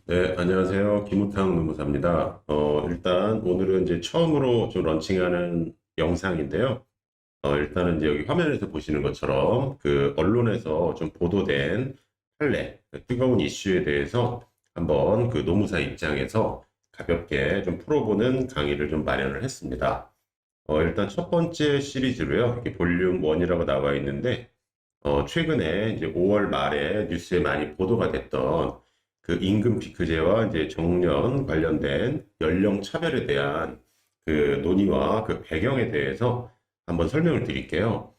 네, 안녕하세요. 김우탕 노무사입니다. 일단 오늘은 이제 처음으로 좀 런칭하는 영상인데요. 일단은 이제 여기 화면에서 보시는 것처럼 그 언론에서 좀 보도된 판례, 그 뜨거운 이슈에 대해서 한번 그 노무사 입장에서 가볍게 좀 풀어보는 강의를 좀 마련을 했습니다. 일단 첫 번째 시리즈로요. 이렇게 볼륨 1이라고 나와 있는데, 최근에 이제 5월 말에 뉴스에 많이 보도가 됐던 그 임금 피크제와 이제 정년 관련된 연령 차별에 대한 그 논의와 그 배경에 대해서 한번 설명을 드릴게요.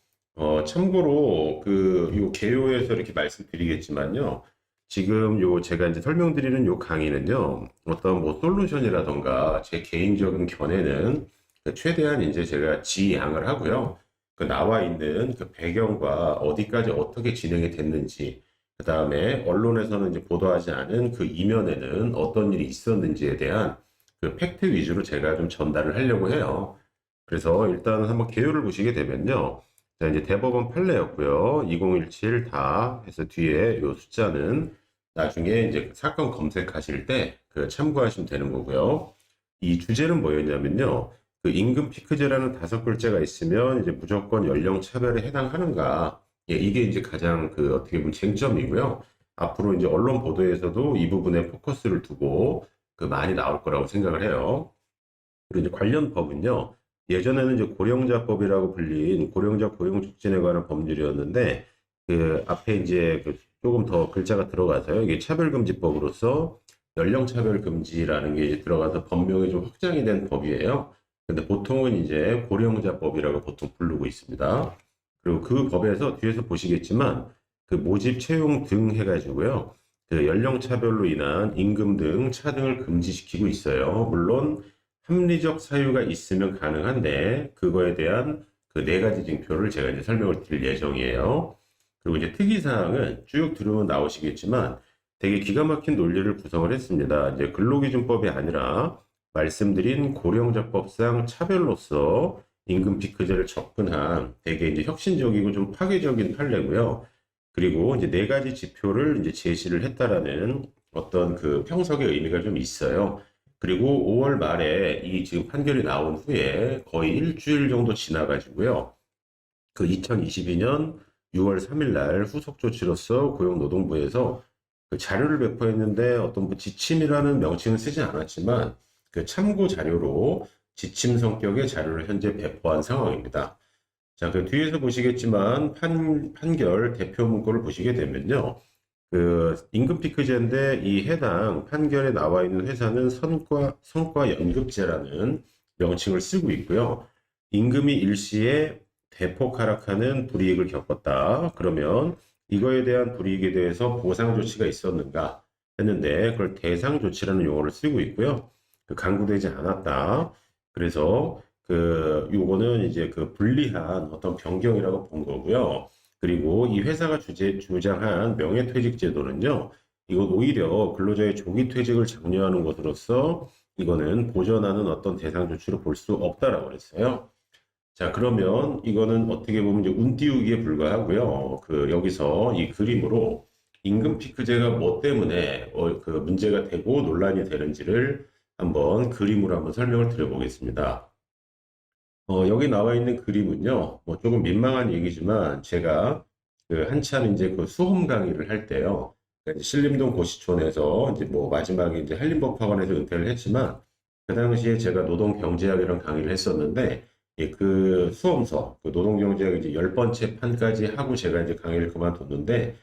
참고로 요 개요에서 이렇게 말씀드리겠지만요. 지금 요 제가 이제 설명드리는 요 강의는요. 어떤 뭐 솔루션이라던가 제 개인적인 견해는 최대한 이제 제가 지양을 하고요. 그 나와 있는 그 배경과 어디까지 어떻게 진행이 됐는지, 그 다음에 언론에서는 이제 보도하지 않은 그 이면에는 어떤 일이 있었는지에 대한 그 팩트 위주로 제가 좀 전달을 하려고 해요. 그래서 일단 한번 개요를 보시게 되면요. 자, 이제 대법원 판례였고요. 2017 다 해서 뒤에 요 숫자는 나중에 이제 사건 검색하실 때 그 참고하시면 되는 거고요. 이 주제는 뭐였냐면요. 그 임금 피크제라는 5글자가 있으면 이제 무조건 연령 차별에 해당하는가? 예, 이게 이제 가장 그 어떻게 보면 쟁점이고요. 앞으로 이제 언론 보도에서도 이 부분에 포커스를 두고 그 많이 나올 거라고 생각을 해요. 그리고 이제 관련 법은요. 예전에는 이제 고령자법이라고 불린 고령자 고용촉진에 관한 법률이었는데 그 앞에 이제 그 조금 더 글자가 들어가서요. 이게 차별금지법으로서 연령차별금지라는 게 이제 들어가서 법명이 좀 확장이 된 법이에요. 근데 보통은 이제 고령자법이라고 보통 부르고 있습니다. 그리고 그 법에서 뒤에서 보시겠지만 그 모집 채용 등 해가지고요. 그 연령차별로 인한 임금 등 차등을 금지시키고 있어요. 물론 합리적 사유가 있으면 가능한데 그거에 대한 그 네 가지 징표를 제가 이제 설명을 드릴 예정이에요. 그리고 이제 특이사항은 쭉 들으면 나오시겠지만 되게 기가 막힌 논리를 구성을 했습니다. 이제 근로기준법이 아니라 말씀드린 고령자법상 차별로서 임금 피크제를 접근한 되게 이제 혁신적이고 좀 파괴적인 판례고요. 그리고 이제 네 가지 지표를 이제 제시를 했다라는 어떤 그 평석의 의미가 좀 있어요. 그리고 5월 말에 이 지금 판결이 나온 후에 거의 일주일 정도 지나가지고요. 그 2022년 6월 3일 날 후속 조치로서 고용노동부에서 그 자료를 배포했는데 어떤 뭐 지침이라는 명칭은 쓰지 않았지만 그 참고 자료로 지침 성격의 자료를 현재 배포한 상황입니다. 자, 그 뒤에서 보시겠지만 판결 대표 문구를 보시게 되면요. 그 임금 피크제인데 이 해당 판결에 나와 있는 회사는 성과 연급제라는 명칭을 쓰고 있고요. 임금이 일시에 대폭 하락하는 불이익을 겪었다. 그러면 이거에 대한 불이익에 대해서 보상 조치가 있었는가 했는데 그걸 대상 조치라는 용어를 쓰고 있고요. 그 강구되지 않았다. 그래서 그 요거는 이제 그 불리한 어떤 변경이라고 본 거고요. 그리고 이 회사가 주장한 명예퇴직 제도는요, 이건 오히려 근로자의 조기 퇴직을 장려하는 것으로서 이거는 보전하는 어떤 대상 조치로 볼 수 없다라고 그랬어요. 자, 그러면 이거는 어떻게 보면 이제 운 띄우기에 불과하고요. 그 여기서 이 그림으로 임금 피크제가 뭐 때문에 그 문제가 되고 논란이 되는지를 한번 그림으로 한번 설명을 드려보겠습니다. 여기 나와 있는 그림은요, 뭐 조금 민망한 얘기지만 제가 그 한참 이제 그 수험 강의를 할 때요, 그러니까 이제 신림동 고시촌에서 이제 뭐 마지막에 이제 한림법학원에서 은퇴를 했지만 그 당시에 제가 노동경제학이랑 강의를 했었는데 그 수험서, 그 노동경제학 이제 10번째 판까지 하고 제가 이제 강의를 그만뒀는데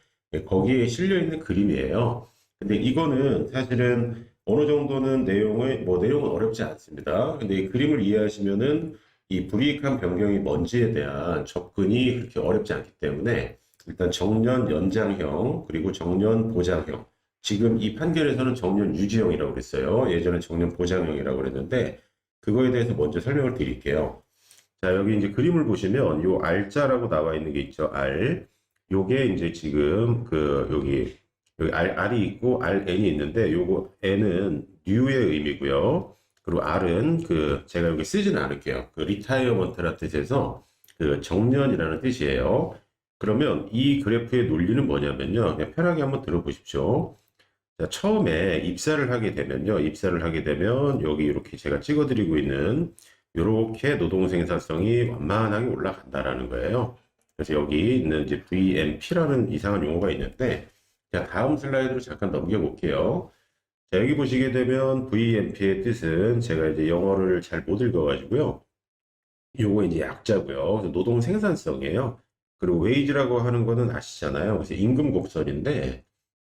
거기에 실려 있는 그림이에요. 근데 이거는 사실은 어느 정도는 내용은 어렵지 않습니다. 근데 이 그림을 이해하시면은 이 불이익한 변경이 뭔지에 대한 접근이 그렇게 어렵지 않기 때문에 일단 정년 연장형 그리고 정년 보장형 지금 이 판결에서는 정년 유지형이라고 그랬어요. 예전에 정년 보장형이라고 그랬는데 그거에 대해서 먼저 설명을 드릴게요. 자, 여기 이제 그림을 보시면 요 R자라고 나와 있는 게 있죠. R. 요게 이제 지금 그 여기 R이 있고 RN이 있는데 요거 N은 뉴의 의미고요. 그리고 R은 그 제가 여기 쓰지는 않을게요. 그 리타이어먼트라는 뜻에서 그 정년이라는 뜻이에요. 그러면 이 그래프의 논리는 뭐냐면요. 그냥 편하게 한번 들어보십시오. 자, 처음에 입사를 하게 되면요. 입사를 하게 되면 여기 이렇게 제가 찍어드리고 있는 이렇게 노동 생산성이 완만하게 올라간다라는 거예요. 그래서 여기 있는 이제 VMP라는 이상한 용어가 있는데, 자, 다음 슬라이드로 잠깐 넘겨볼게요. 자, 여기 보시게 되면 VMP의 뜻은 제가 이제 영어를 잘 못 읽어가지고요. 요거 이제 약자고요. 그래서 노동 생산성이에요. 그리고 웨이지라고 하는 거는 아시잖아요. 그래서 임금 곡선인데,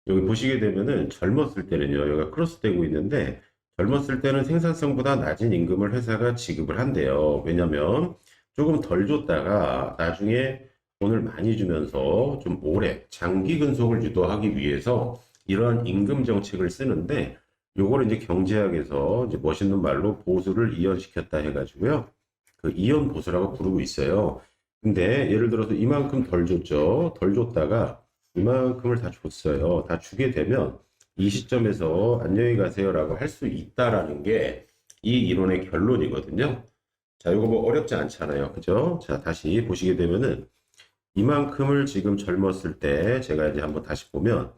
여기 보시게 되면은 젊었을 때는요, 여기가 크로스되고 있는데, 젊었을 때는 생산성보다 낮은 임금을 회사가 지급을 한대요. 왜냐면 조금 덜 줬다가 나중에 돈을 많이 주면서 좀 오래 장기 근속을 유도하기 위해서 이러한 임금 정책을 쓰는데, 요거를 이제 경제학에서 이제 멋있는 말로 보수를 이연시켰다 해가지고요. 그 이연 보수라고 부르고 있어요. 근데 예를 들어서 이만큼 덜 줬죠. 덜 줬다가 이만큼을 다 줬어요. 다 주게 되면 이 시점에서 안녕히 가세요라고 할 수 있다라는 게 이 이론의 결론이거든요. 자, 이거 뭐 어렵지 않잖아요. 그죠? 자, 다시 보시게 되면은 이만큼을 지금 젊었을 때 제가 이제 한번 다시 보면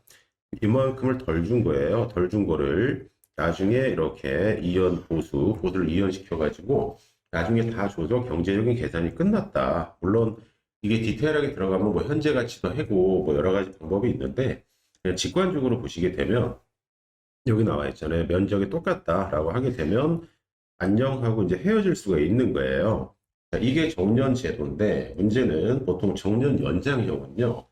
이만큼을 덜 준 거예요. 덜 준 거를 나중에 이렇게 보수를 이연시켜 가지고 나중에 다 줘서 경제적인 계산이 끝났다. 물론 이게 디테일하게 들어가면 뭐 현재 가치도 해고 뭐 여러 가지 방법이 있는데 그냥 직관적으로 보시게 되면 여기 나와 있잖아요. 면적이 똑같다라고 하게 되면 안녕하고 이제 헤어질 수가 있는 거예요. 자, 이게 정년 제도인데 문제는 보통 정년 연장형은요.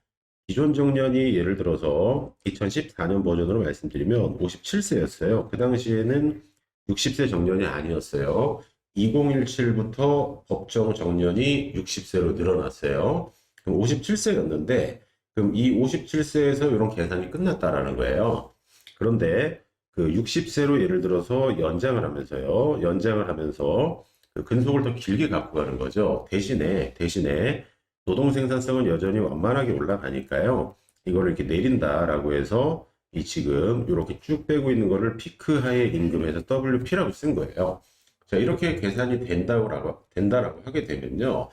기존 정년이 예를 들어서 2014년 버전으로 말씀드리면 57세였어요. 그 당시에는 60세 정년이 아니었어요. 2017부터 법정 정년이 60세로 늘어났어요. 그럼 57세였는데, 그럼 이 57세에서 이런 계산이 끝났다라는 거예요. 그런데 그 60세로 예를 들어서 연장을 하면서요. 연장을 하면서 그 근속을 더 길게 갖고 가는 거죠. 대신에 노동 생산성은 여전히 완만하게 올라가니까요. 이거를 이렇게 내린다라고 해서 이 지금 이렇게 쭉 빼고 있는 거를 피크 하의 임금에서 WP라고 쓴 거예요. 자, 이렇게 계산이 된다라고 하게 되면요.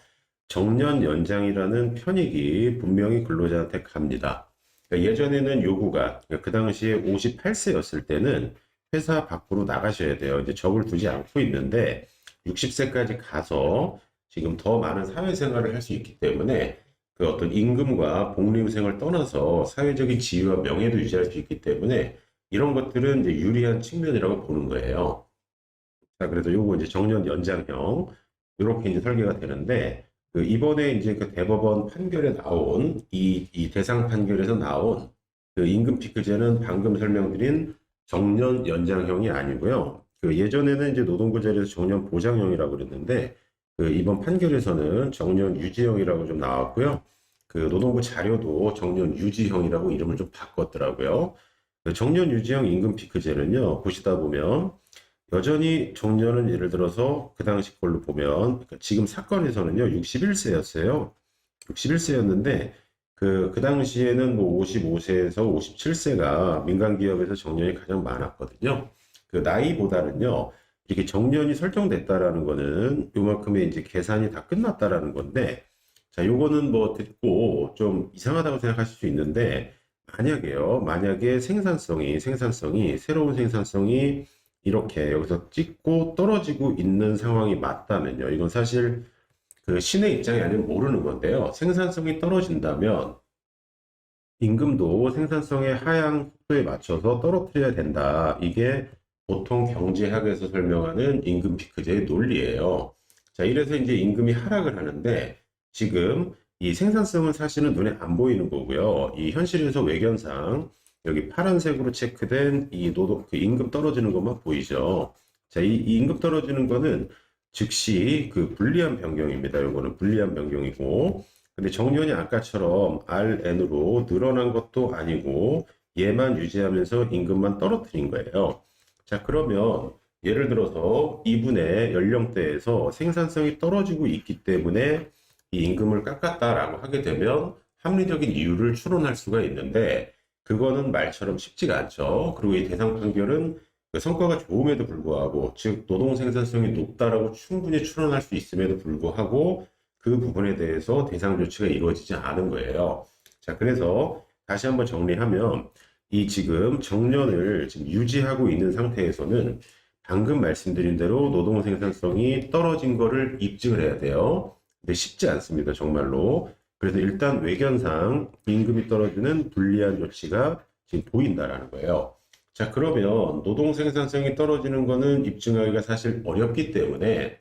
정년 연장이라는 편익이 분명히 근로자한테 갑니다. 그러니까 예전에는 요구가, 그러니까 그 당시에 58세였을 때는 회사 밖으로 나가셔야 돼요. 이제 적을 두지 않고 있는데 60세까지 가서 지금 더 많은 사회생활을 할 수 있기 때문에 그 어떤 임금과 복리후생을 떠나서 사회적인 지위와 명예도 유지할 수 있기 때문에 이런 것들은 이제 유리한 측면이라고 보는 거예요. 자, 그래서 요거 이제 정년 연장형 이렇게 이제 설계가 되는데 그 이번에 이제 그 대법원 판결에 나온 이 대상 판결에서 나온 그 임금 피크제는 방금 설명드린 정년 연장형이 아니고요. 그 예전에는 이제 노동부 자리에서 정년 보장형이라고 그랬는데 그 이번 판결에서는 정년 유지형이라고 좀 나왔고요. 그 노동부 자료도 정년 유지형이라고 이름을 좀 바꿨더라고요. 그 정년 유지형 임금 피크제는요. 보시다 보면 여전히 정년은 예를 들어서 그 당시 걸로 보면 그러니까 지금 사건에서는요 61세였어요. 61세였는데 그 당시에는 뭐 55세에서 57세가 민간 기업에서 정년이 가장 많았거든요. 그 나이보다는요 이렇게 정년이 설정됐다라는 거는 요만큼의 이제 계산이 다 끝났다라는 건데 자 요거는 뭐 듣고 좀 이상하다고 생각하실 수 있는데 만약에 생산성이 새로운 생산성이 이렇게 여기서 찍고 떨어지고 있는 상황이 맞다면요. 이건 사실 그 신의 입장이 아니면 모르는 건데요. 생산성이 떨어진다면 임금도 생산성의 하향 속도에 맞춰서 떨어뜨려야 된다. 이게 보통 경제학에서 설명하는 임금 피크제의 논리예요. 자, 이래서 이제 임금이 하락을 하는데 지금 이 생산성은 사실은 눈에 안 보이는 거고요. 이 현실에서 외견상 여기 파란색으로 체크된 이 그 임금 떨어지는 것만 보이죠. 자, 이 임금 떨어지는 거는 즉시 그 불리한 변경입니다. 요거는 불리한 변경이고. 근데 정년이 아까처럼 RN으로 늘어난 것도 아니고 얘만 유지하면서 임금만 떨어뜨린 거예요. 자, 그러면 예를 들어서 이분의 연령대에서 생산성이 떨어지고 있기 때문에 이 임금을 깎았다라고 하게 되면 합리적인 이유를 추론할 수가 있는데 그거는 말처럼 쉽지가 않죠. 그리고 이 대상 판결은 그 성과가 좋음에도 불구하고, 즉 노동 생산성이 높다라고 충분히 추론할 수 있음에도 불구하고 그 부분에 대해서 대상 조치가 이루어지지 않은 거예요. 자, 그래서 다시 한번 정리하면 이 지금 정년을 지금 유지하고 있는 상태에서는 방금 말씀드린 대로 노동 생산성이 떨어진 거를 입증을 해야 돼요. 근데 쉽지 않습니다, 정말로. 그래서 일단 외견상 임금이 떨어지는 불리한 조치가 지금 보인다라는 거예요. 자, 그러면 노동 생산성이 떨어지는 거는 입증하기가 사실 어렵기 때문에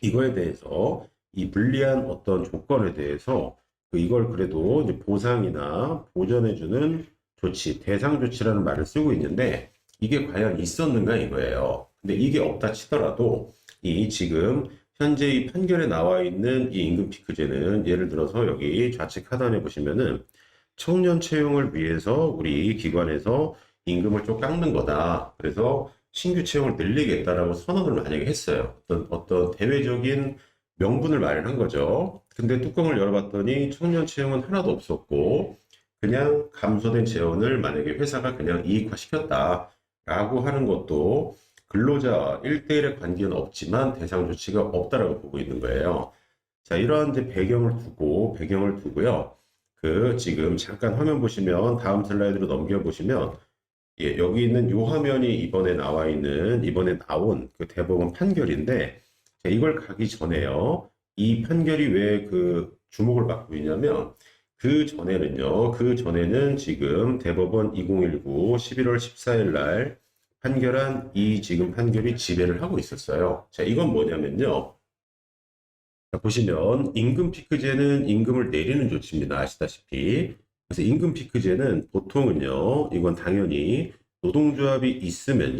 이거에 대해서 이 불리한 어떤 조건에 대해서 이걸 그래도 이제 보상이나 보전해주는 조치, 대상 조치라는 말을 쓰고 있는데 이게 과연 있었는가 이거예요. 근데 이게 없다 치더라도 이 지금 현재 이 판결에 나와 있는 이 임금 피크제는 예를 들어서 여기 좌측 하단에 보시면은 청년 채용을 위해서 우리 기관에서 임금을 좀 깎는 거다. 그래서 신규 채용을 늘리겠다라고 선언을 만약에 했어요. 어떤 대외적인 명분을 마련한 거죠. 근데 뚜껑을 열어봤더니 청년 채용은 하나도 없었고 그냥 감소된 재원을 만약에 회사가 그냥 이익화시켰다라고 하는 것도 근로자 1대1의 관계는 없지만 대상 조치가 없다라고 보고 있는 거예요. 자, 이러한 이제 배경을 두고요. 그 지금 잠깐 화면 보시면 다음 슬라이드로 넘겨보시면 예, 여기 있는 이 화면이 이번에 나온 그 대법원 판결인데, 자, 이걸 가기 전에요. 이 판결이 왜 그 주목을 받고 있냐면, 그 전에는 지금 대법원 2019 11월 14일 날 판결한 이 지금 판결이 지배를 하고 있었어요. 자, 이건 뭐냐면요. 자, 보시면 임금 피크제는 임금을 내리는 조치입니다. 아시다시피. 그래서 임금 피크제는 보통은요, 이건 당연히 노동조합이 있으면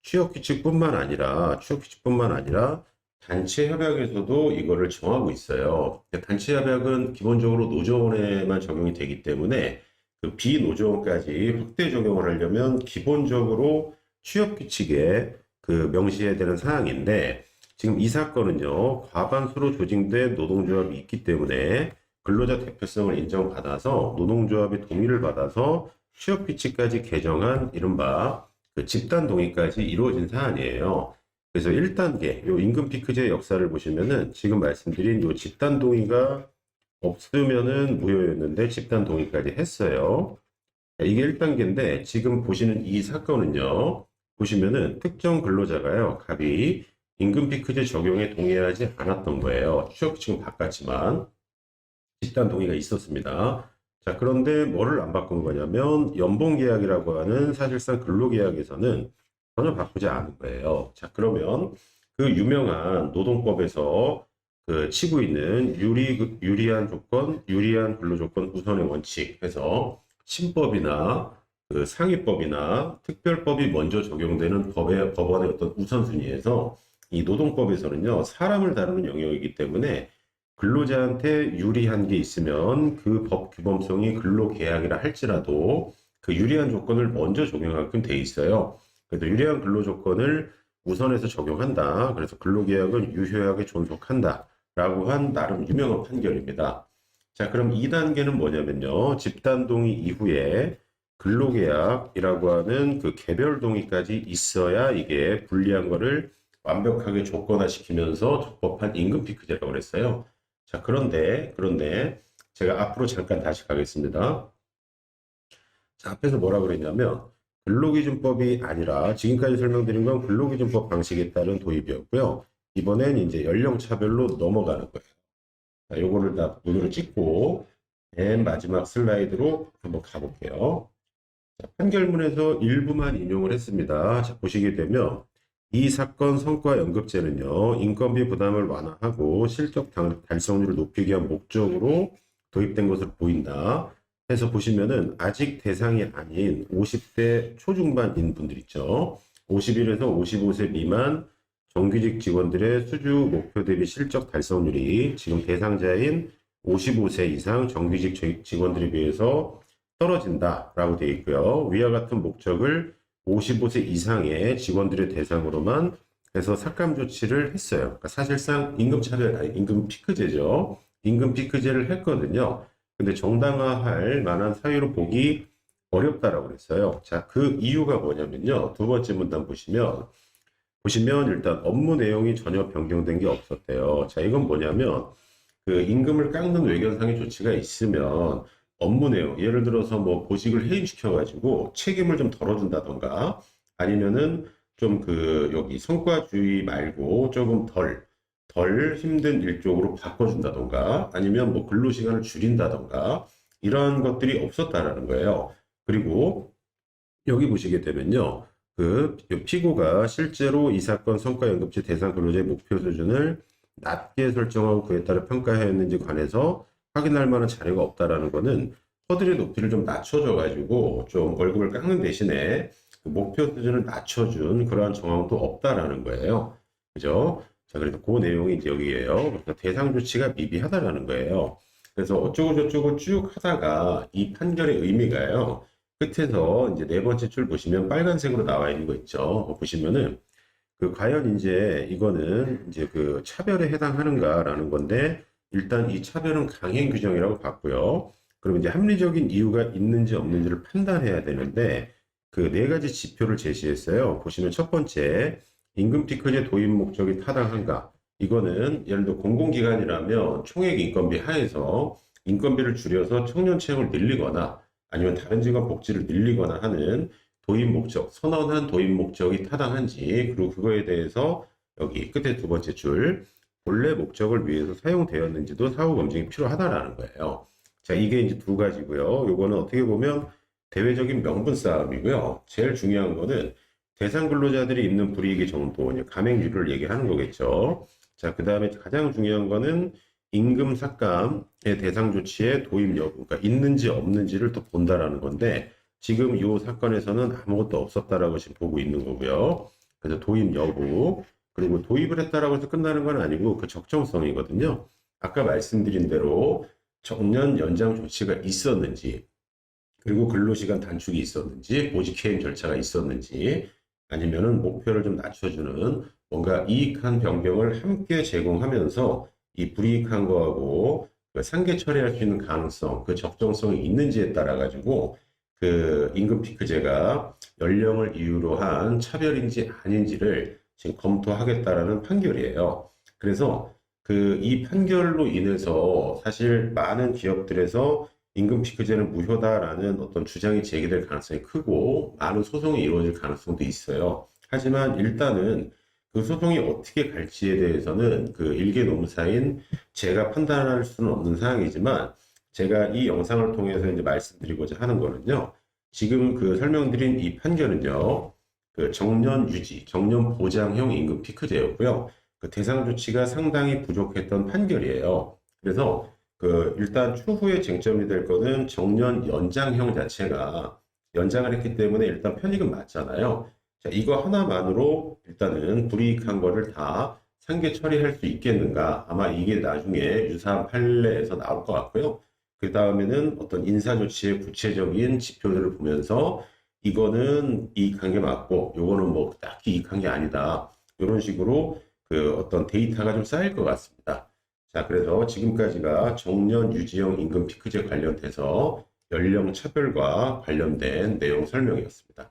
취업 규칙뿐만 아니라 단체 협약에서도 이거를 정하고 있어요. 단체 협약은 기본적으로 노조원에만 적용이 되기 때문에 그 비노조원까지 확대 적용을 하려면 기본적으로 취업 규칙에 그 명시해야 되는 사항인데 지금 이 사건은요, 과반수로 조직된 노동조합이 있기 때문에 근로자 대표성을 인정받아서 노동조합의 동의를 받아서 취업 규칙까지 개정한 이른바 그 집단 동의까지 이루어진 사안이에요. 그래서 1단계, 요 임금 피크제 역사를 보시면은 지금 말씀드린 요 집단 동의가 없으면은 무효였는데 집단 동의까지 했어요. 이게 1단계인데 지금 보시는 이 사건은요. 보시면은 특정 근로자가요. 갑이 임금 피크제 적용에 동의하지 않았던 거예요. 취업규칙은 바꿨지만 집단 동의가 있었습니다. 자, 그런데 뭐를 안 바꾼 거냐면 연봉계약이라고 하는 사실상 근로계약에서는 전혀 바꾸지 않은 거예요. 자, 그러면 그 유명한 노동법에서 그 치고 있는 유리한 근로조건 우선의 원칙 해서 신법이나 그 상위법이나 특별법이 먼저 적용되는 법원의 어떤 우선순위에서 이 노동법에서는요, 사람을 다루는 영역이기 때문에 근로자한테 유리한 게 있으면 그 법 규범성이 근로계약이라 할지라도 그 유리한 조건을 먼저 적용하게끔 돼 있어요. 그래서 유리한 근로조건을 우선해서 적용한다. 그래서 근로계약은 유효하게 존속한다. 라고 한 나름 유명한 판결입니다. 자, 그럼 2단계는 뭐냐면요. 집단동의 이후에 근로계약이라고 하는 그 개별 동의까지 있어야 이게 불리한 거를 완벽하게 조건화시키면서 적법한 임금 피크제라고 그랬어요. 자, 그런데 제가 앞으로 잠깐 다시 가겠습니다. 자, 앞에서 뭐라 그랬냐면 근로기준법이 아니라 지금까지 설명드린 건 근로기준법 방식에 따른 도입이었고요. 이번엔 이제 연령차별로 넘어가는 거예요. 자, 요거를 다 눈으로 찍고 맨 마지막 슬라이드로 한번 가볼게요. 자, 판결문에서 일부만 인용을 했습니다. 자, 보시게 되면 이 사건 성과 연급제는요, 인건비 부담을 완화하고 실적 달성률을 높이기 위한 목적으로 도입된 것으로 보인다. 해서 보시면은 아직 대상이 아닌 50대 초중반인 분들 있죠. 51에서 55세 미만 정규직 직원들의 수주 목표 대비 실적 달성률이 지금 대상자인 55세 이상 정규직 직원들에 비해서 떨어진다라고 되어 있고요. 위와 같은 목적을 55세 이상의 직원들의 대상으로만 해서 삭감 조치를 했어요. 그러니까 사실상 임금 피크제죠. 임금 피크제를 했거든요. 근데 정당화할 만한 사유로 보기 어렵다라고 그랬어요. 자, 그 이유가 뭐냐면요. 두 번째 문단 보시면 일단 업무 내용이 전혀 변경된 게 없었대요. 자, 이건 뭐냐면 그 임금을 깎는 외견상의 조치가 있으면 업무 내용, 예를 들어서 뭐 보직을 해임시켜가지고 책임을 좀 덜어준다던가 아니면은 좀 그 여기 성과주의 말고 조금 덜 힘든 일 쪽으로 바꿔준다던가 아니면 뭐 근로시간을 줄인다던가 이러한 것들이 없었다라는 거예요. 그리고 여기 보시게 되면요. 그 피고가 실제로 이 사건 성과연금제 대상 근로자의 목표 수준을 낮게 설정하고 그에 따라 평가했는지 관해서 확인할 만한 자료가 없다라는 거는 허들의 높이를 좀 낮춰줘 가지고 좀 월급을 깎는 대신에 그 목표 수준을 낮춰준 그러한 정황도 없다라는 거예요. 그죠? 자, 그래서 그 내용이 이제 여기에요. 그래서 대상 조치가 미비하다라는 거예요. 그래서 어쩌고 저쩌고 쭉 하다가 이 판결의 의미가요. 끝에서 이제 네 번째 줄 보시면 빨간색으로 나와 있는 거 있죠. 보시면은 그 과연 이제 이거는 이제 그 차별에 해당하는가라는 건데 일단 이 차별은 강행 규정이라고 봤고요. 그럼 이제 합리적인 이유가 있는지 없는지를 판단해야 되는데 그 네 가지 지표를 제시했어요. 보시면 첫 번째 임금 피크제 도입 목적이 타당한가? 이거는 예를 들어 공공기관이라면 총액 인건비 하에서 인건비를 줄여서 청년 채용을 늘리거나 아니면 다른 직업 복지를 늘리거나 하는 도입 목적, 선언한 도입 목적이 타당한지, 그리고 그거에 대해서 여기 끝에 두 번째 줄, 본래 목적을 위해서 사용되었는지도 사후 검증이 필요하다라는 거예요. 자, 이게 이제 두 가지고요. 요거는 어떻게 보면 대외적인 명분 싸움이고요. 제일 중요한 거는 대상 근로자들이 입는 불이익의 정도, 감행률을 얘기하는 거겠죠. 자, 그 다음에 가장 중요한 거는 임금 삭감의 대상 조치의 도입 여부, 그러니까 있는지 없는지를 또 본다라는 건데 지금 이 사건에서는 아무것도 없었다라고 지금 보고 있는 거고요. 그래서 도입 여부, 그리고 도입을 했다라고 해서 끝나는 건 아니고 그 적정성이거든요. 아까 말씀드린 대로 정년 연장 조치가 있었는지, 그리고 근로시간 단축이 있었는지, 보직해임 절차가 있었는지, 아니면은 목표를 좀 낮춰주는 뭔가 이익한 변경을 함께 제공하면서 이 불이익한 거하고 그 상계 처리할 수 있는 가능성, 그 적정성이 있는지에 따라 가지고 그 임금 피크제가 연령을 이유로 한 차별인지 아닌지를 지금 검토하겠다라는 판결이에요. 그래서 그 이 판결로 인해서 사실 많은 기업들에서 임금 피크제는 무효다라는 어떤 주장이 제기될 가능성이 크고 많은 소송이 이루어질 가능성도 있어요. 하지만 일단은 그 소송이 어떻게 갈지에 대해서는 그 일개 노무사인 제가 판단할 수는 없는 사항이지만 제가 이 영상을 통해서 이제 말씀드리고자 하는 거는요. 지금 그 설명드린 이 판결은요. 그 정년 유지, 정년 보장형 임금 피크제였고요. 그 대상 조치가 상당히 부족했던 판결이에요. 그래서 그 일단 추후에 쟁점이 될 거는 정년 연장형 자체가 연장을 했기 때문에 일단 편익은 맞잖아요. 자, 이거 하나만으로 일단은 불이익한 거를 다 상계 처리할 수 있겠는가? 아마 이게 나중에 유사한 판례에서 나올 것 같고요. 그 다음에는 어떤 인사조치의 구체적인 지표들을 보면서 이거는 이익한 게 맞고, 요거는 뭐 딱히 이익한 게 아니다. 이런 식으로 그 어떤 데이터가 좀 쌓일 것 같습니다. 자, 그래서 지금까지가 정년 유지형 임금 피크제 관련돼서 연령 차별과 관련된 내용 설명이었습니다.